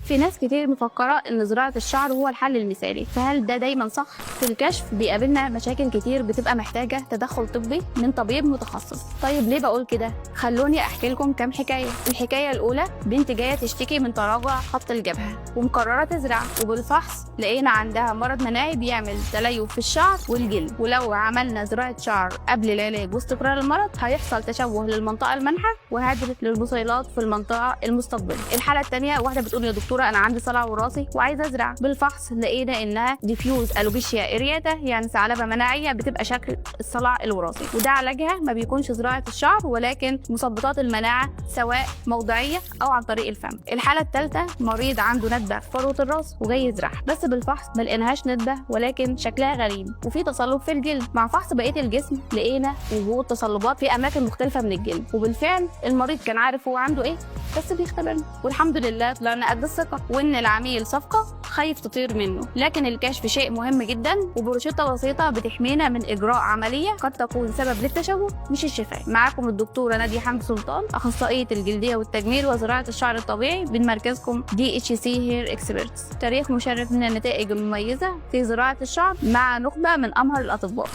في ناس كتير مفكرة إن زراعة الشعر هو الحل المثالي، فهل ده دايما صح؟ في الكشف بيقابلنا مشاكل كتير بتبقى محتاجة تدخل طبي من طبيب متخصص. طيب ليه بقول كده؟ خلوني أحكي لكم كام حكاية. الحكاية الأولى، بنت جاية تشتكي من تراجع خط الجبهة ومقررة تزرع، وبالفحص لقينا عندها مرض مناعي بيعمل تليف في الشعر والجلد، ولو عملنا زراعة شعر قبل العلاج واستقرار المرض هيحصل تشوه للمنطقة المانحة وهدر للبصيلات في المنطقة المستقبلة. الحالة الثانية، واحدة بتقول يا دكتورة أنا عندي صلع وراثي وعايزة أزرع. بالفحص لقينا إنها ديفيوز ألوبيشيا إرياتا، يعني ثعلبة مناعية بتبقى شكل الصلع الوراثي، وده علاجها ما بيكونش زراعة الشعر ولكن مثبطات المناعة سواء موضعية أو عن طريق الفم. الحالة الثالثة، مريض عنده ندبة في فروة الراس وجاي يزرعها، بس بالفحص ما لقيناهاش ندبة ولكن شكلها غريب وفي تصلب في الجلد. مع فحص بقية الجسم لقينا وجود تصلبات في أماكن مختلفة من الجلد، وبالفعل المريض كان عارف هو عنده إيه بس بيختبرنا، والحمد لله طلعنا قد الثقة، وإن العميل صفقة خايف تطير منه. لكن الكشف شيء مهم جدا، وبروشتة بسيطة بتحمينا من إجراء عملية قد تكون سبب للتشوه مش الشفاء. معاكم الدكتورة نادية حمد سلطان، أخصائية الجلدية والتجميل وزراعة الشعر الطبيعي من مركزكم DHC Hair Experts. تاريخ مشرف من النتائج المميزة في زراعة الشعر مع نخبة من أمهر الأطباء.